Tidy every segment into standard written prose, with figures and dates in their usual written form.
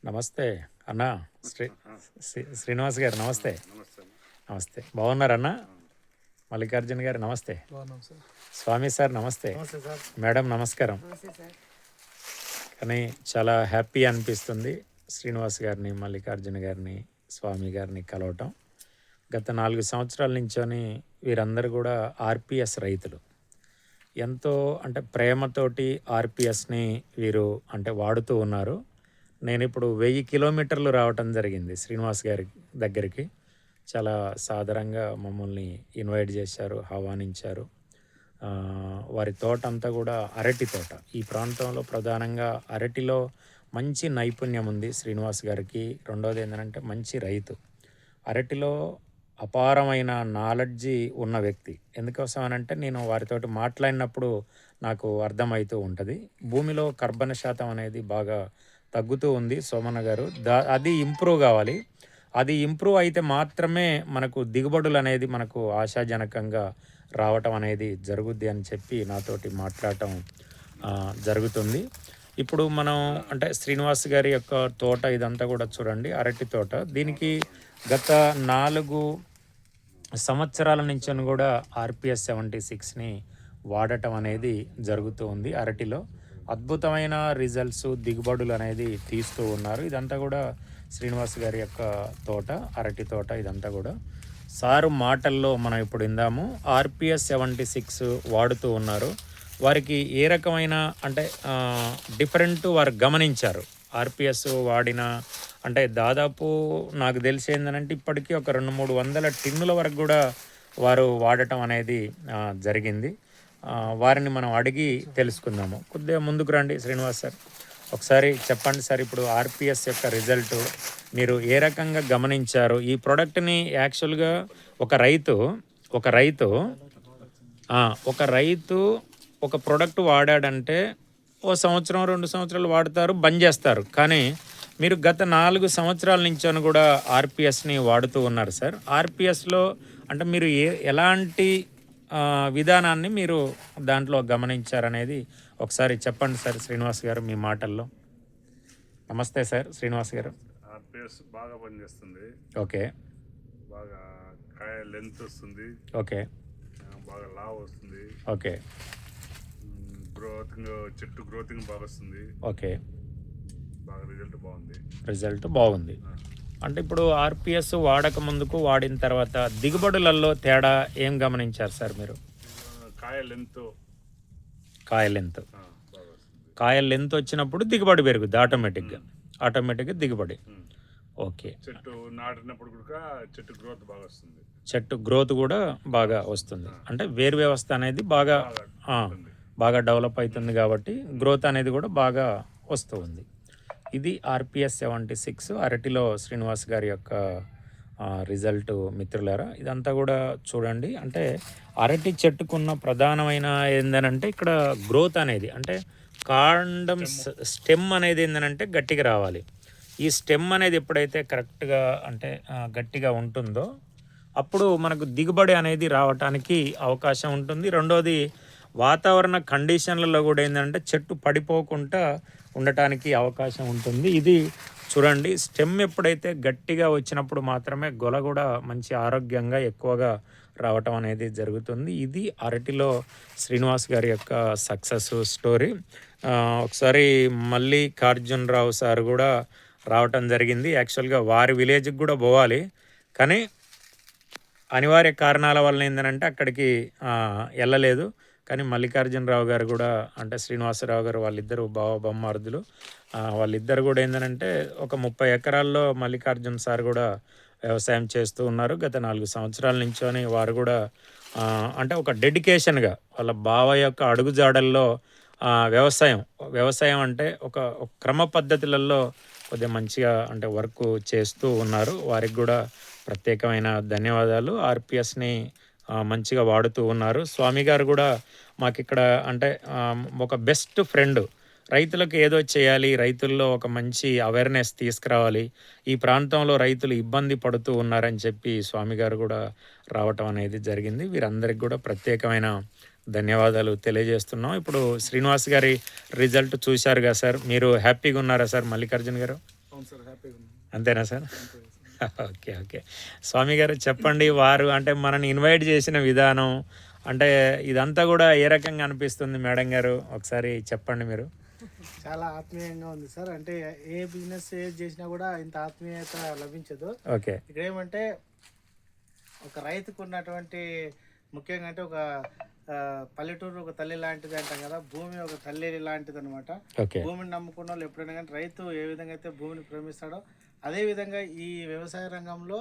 నమస్తే అన్న. శ్రీ శ్రీనివాస్ గారు నమస్తే. నమస్తే. నమస్తే, బాగున్నారన్న? మల్లికార్జున గారు నమస్తే. స్వామి సార్ నమస్తే. మేడం నమస్కారం. కానీ చాలా హ్యాపీ అనిపిస్తుంది శ్రీనివాస్ గారిని, మల్లికార్జున గారిని, స్వామి గారిని కలవటం. గత 4 సంవత్సరాల నుంచొని వీరందరూ కూడా ఆర్పిఎస్ రైతులు. ఎంతో అంటే ప్రేమతోటి ఆర్పిఎస్ని వీరు అంటే వాడుతూ ఉన్నారు. నేను ఇప్పుడు 1000 కిలోమీటర్లు రావటం జరిగింది శ్రీనివాస్ గారి దగ్గరికి. చాలా సాదరంగా మమ్మల్ని ఇన్వైట్ చేశారు, ఆహ్వానించారు. వారి తోట అంతా కూడా అరటి తోట. ఈ ప్రాంతంలో ప్రధానంగా అరటిలో మంచి నైపుణ్యం ఉంది శ్రీనివాస్ గారికి. రెండోది ఏంటంటే మంచి రైతు. అరటిలో అపారమైన నాలెడ్జి ఉన్న వ్యక్తి. ఎందుకోసం అనంటే నేను వారితోటి మాట్లాడినప్పుడు నాకు అర్థమవుతూ ఉంటుంది. భూమిలో కర్బన శాతం అనేది బాగా తగ్గుతూ ఉంది సోమన్న గారు. అది ఇంప్రూవ్ కావాలి. అది ఇంప్రూవ్ అయితే మాత్రమే మనకు దిగుబడులు అనేది మనకు ఆశాజనకంగా రావటం అనేది జరుగుద్ది అని చెప్పి నాతోటి మాట్లాడటం జరుగుతుంది. ఇప్పుడు మనం అంటే శ్రీనివాస్ గారి యొక్క తోట ఇదంతా కూడా చూడండి, అరటి తోట. దీనికి గత 4 సంవత్సరాల నుంచి కూడా ఆర్పిఎస్ 76ని వాడటం అనేది జరుగుతూ ఉంది. అరటిలో అద్భుతమైన రిజల్ట్స్, దిగుబడులు అనేది తీస్తూ ఉన్నారు. ఇదంతా కూడా శ్రీనివాస్ గారి యొక్క తోట, అరటి తోట. ఇదంతా కూడా సారు మాటల్లో మనం ఇప్పుడు ఇందాము. ఆర్పిఎస్ 76 వాడుతూ ఉన్నారు. వారికి ఏ రకమైన అంటే డిఫరెంట్ వారు గమనించారు. ఆర్పిఎస్ వాడిన అంటే దాదాపు నాకు తెలిసి ఏంటంటే ఇప్పటికీ ఒక 200-300 టిన్నుల వరకు కూడా వారు వాడటం అనేది జరిగింది. వారిని మనం అడిగి తెలుసుకుందాము. కొద్దిగా ముందుకు రండి శ్రీనివాస్ సార్, ఒకసారి చెప్పండి సార్. ఇప్పుడు ఆర్పిఎస్ యొక్క రిజల్ట్ మీరు ఏ రకంగా గమనించారు? ఈ ప్రోడక్ట్ని యాక్చువల్గా ఒక రైతు ఒక ప్రోడక్ట్ వాడాడంటే ఓ సంవత్సరం 2 సంవత్సరాలు వాడతారు, బంద్ చేస్తారు. కానీ మీరు గత 4 సంవత్సరాల నుంచి కూడా ఆర్పిఎస్ని వాడుతూ ఉన్నారు సార్. ఆర్పిఎస్లో అంటే మీరు ఎలాంటి విధానాన్ని మీరు దాంట్లో గమనించారనేది ఒకసారి చెప్పండి సార్ శ్రీనివాస్ గారు మీ మాటల్లో. నమస్తే సార్ శ్రీనివాస్ గారు. ఆర్పిఎస్ బాగా పనిచేస్తుంది. ఓకే. బాగా కాయ లెంత్ వస్తుంది. ఓకే. బాగా లావ్ వస్తుంది. ఓకే. చెట్టు గ్రోతింగ్ బాగా వస్తుంది. ఓకే. బాగా రిజల్ట్ బాగుంది. అంటే ఇప్పుడు ఆర్పిఎస్ వాడక ముందుకు వాడిన తర్వాత దిగుబడులలో తేడా ఏం గమనించారు సార్ మీరు? కాయ లెంత్ వచ్చినప్పుడు దిగుబడి పెరుగుద్ది ఆటోమేటిక్గా దిగుబడి. ఓకే. చెట్టు గ్రోత్ కూడా బాగా వస్తుంది. అంటే వేరు వ్యవస్థ అనేది బాగా డెవలప్ అవుతుంది కాబట్టి గ్రోత్ అనేది కూడా బాగా వస్తూ ఉంది. ఇది ఆర్పిఎస్ 76 అరటిలో శ్రీనివాస్ గారి యొక్క రిజల్ట్ మిత్రులారా. ఇదంతా కూడా చూడండి. అంటే అరటి చెట్టుకున్న ప్రధానమైన ఏందనంటే ఇక్కడ గ్రోత్ అనేది అంటే కాండం స్టెమ్ అనేది ఏందనంటే గట్టిగా రావాలి. ఈ స్టెమ్ అనేది ఎప్పుడైతే కరెక్ట్గా అంటే గట్టిగా ఉంటుందో అప్పుడు మనకు దిగుబడి అనేది రావటానికి అవకాశం ఉంటుంది. రెండోది వాతావరణ కండిషన్లలో కూడా ఏంటంటే చెట్టు పడిపోకుండా ఉండటానికి అవకాశం ఉంటుంది. ఇది చూడండి, స్టెమ్ ఎప్పుడైతే గట్టిగా వచ్చినప్పుడు మాత్రమే గొల కూడా మంచి ఆరోగ్యంగా ఎక్కువగా రావటం అనేది జరుగుతుంది. ఇది అరటిలో శ్రీనివాస్ గారి యొక్క సక్సెస్ స్టోరీ. ఒకసారి మల్లికార్జునరావు సార్ కూడా రావటం జరిగింది. యాక్చువల్గా వారి విలేజ్కి కూడా పోవాలి, కానీ అనివార్య కారణాల వల్ల ఏంటంటే అక్కడికి వెళ్ళలేదు. కానీ మల్లికార్జునరావు గారు కూడా అంటే శ్రీనివాసరావు గారు వాళ్ళిద్దరు బొమ్మార్దులు. వాళ్ళిద్దరు కూడా ఏంటంటే ఒక 30 ఎకరాల్లో మల్లికార్జున సార్ కూడా వ్యవసాయం చేస్తూ ఉన్నారు గత 4 సంవత్సరాల నుంచోని. వారు కూడా అంటే ఒక డెడికేషన్గా వాళ్ళ బావ యొక్క అడుగుజాడల్లో వ్యవసాయం అంటే ఒక క్రమ పద్ధతులలో కొద్దిగా మంచిగా అంటే వర్క్ చేస్తూ ఉన్నారు. వారికి కూడా ప్రత్యేకమైన ధన్యవాదాలు. ఆర్పిఎస్ని మంచిగా వాడుతూ ఉన్నారు. స్వామి గారు కూడా మాకు ఇక్కడ అంటే ఒక బెస్ట్ ఫ్రెండ్. రైతులకు ఏదో చేయాలి, రైతుల్లో ఒక మంచి అవేర్నెస్ తీసుకురావాలి, ఈ ప్రాంతంలో రైతులు ఇబ్బంది పడుతూ ఉన్నారని చెప్పి స్వామి గారు కూడా రావటం అనేది జరిగింది. వీరందరికీ కూడా ప్రత్యేకమైన ధన్యవాదాలు తెలియజేస్తున్నాం. ఇప్పుడు శ్రీనివాస్ గారి రిజల్ట్ చూశారుగా సార్, మీరు హ్యాపీగా ఉన్నారా సార్ మల్లికార్జున గారు? అవును సార్, హ్యాపీగా ఉన్నాం. అంతేనా సార్? Okay okay. స్వామి గారు చెప్పండి, వారు అంటే మనని ఇన్వైట్ చేసిన విధానం అంటే ఇదంతా కూడా ఏ రకంగా అనిపిస్తుంది మేడం గారు? ఒకసారి చెప్పండి మీరు. చాలా ఆత్మీయంగా ఉంది సార్. అంటే ఏ బిజినెస్ ఏది చేసినా కూడా ఇంత ఆత్మీయత లభించదు. ఓకే ఇక్కడ ఏమంటే ఒక రైతుకు ఉన్నటువంటి ముఖ్యంగా అంటే ఒక పల్లెటూరు ఒక తల్లి లాంటిది అంటాం కదా, భూమి ఒక తల్లి లాంటిది అనమాట. ఓకే భూమిని నమ్ముకున్న వాళ్ళు ఎప్పుడైనా కానీ రైతు ఏ విధంగా అయితే భూమిని ప్రేమిస్తాడో అదే విధంగా ఈ వ్యవసాయ రంగంలో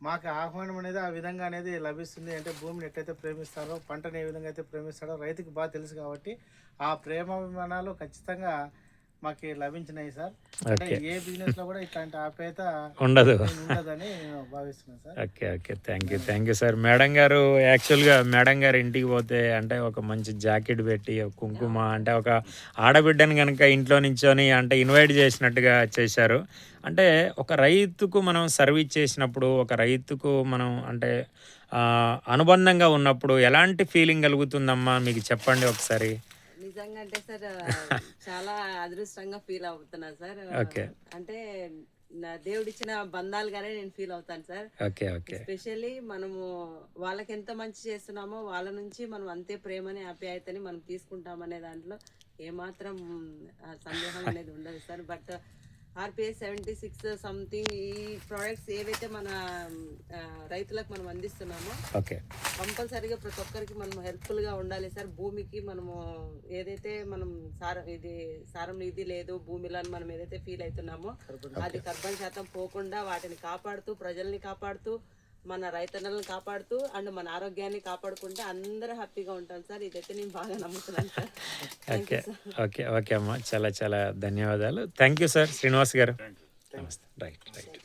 మాకు ఆహ్వానం అనేది ఆ విధంగా అనేది లభిస్తుంది. అంటే భూమిని ఎట్లయితే ప్రేమిస్తారో, పంటను ఏ విధంగా అయితే ప్రేమిస్తాడో రైతుకు బాగా తెలుసు కాబట్టి ఆ ప్రేమాభిమానాలు ఖచ్చితంగా మాకు లభించినాయి సార్. అంటే ఓకే ఏ బిజినెస్ లో కూడా ఇట్లాంటి ఆప్యాయత ఉండదు. ఉండదని నేను భావిస్తున్నాను sir. Okay okay, thank you sir. Madam గారు యాక్చువల్గా మేడం గారు ఇంటికి పోతే అంటే ఒక మంచి జాకెట్ పెట్టి ఒక కుంకుమ అంటే ఒక ఆడబిడ్డని కనుక ఇంట్లో నించొని అంటే ఇన్వైట్ చేసినట్టుగా చేశారు. అంటే ఒక రైతుకు మనం సర్వీస్ చేసినప్పుడు, ఒక రైతుకు మనం అంటే అనుబంధంగా ఉన్నప్పుడు ఎలాంటి ఫీలింగ్ కలుగుతుందమ్మా మీకు చెప్పండి ఒకసారి. నిజంగా అంటే సార్ చాలా అదృష్టంగా ఫీల్ అవుతున్నా సార్. ఓకే అంటే నా దేవుడిచ్చిన బంధాలుగానే నేను ఫీల్ అవుతాను సార్. ఓకే ఓకే ఎస్పెషల్లీ మనము వాళ్ళకి ఎంత మంచి చేస్తున్నామో వాళ్ళ నుంచి మనం అంతే ప్రేమని ఆప్యాయతని మనం తీసుకుంటామనే దాంట్లో ఏమాత్రం సందేహం అనేది ఉండదు సార్. బట్ ఆర్పిఎస్ 76 సంథింగ్ ఈ ప్రోడక్ట్స్ ఏవైతే మన రైతులకు మనం అందిస్తున్నామో ఓకే కంపల్సరీగా ప్రతి ఒక్కరికి మనం హెల్ప్ఫుల్గా ఉండాలి సార్. భూమికి మనము ఏదైతే మనం సారం ఇది లేదు భూమిలో అని మనం ఏదైతే ఫీల్ అవుతున్నామో అది కార్బన్ శాతం పోకుండా వాటిని కాపాడుతూ, ప్రజల్ని కాపాడుతూ, మన రైతన్నలను కాపాడుతూ అండ్ మన ఆరోగ్యాన్ని కాపాడుకుంటే అందరూ హ్యాపీగా ఉంటాం సార్. ఇదైతే నేను బాగా నమ్ముతున్నాను సార్. ఓకే ఓకే ఓకే అమ్మా, చాలా చాలా ధన్యవాదాలు. Thank you sir. శ్రీనివాస్ గారు నమస్తే. Right right.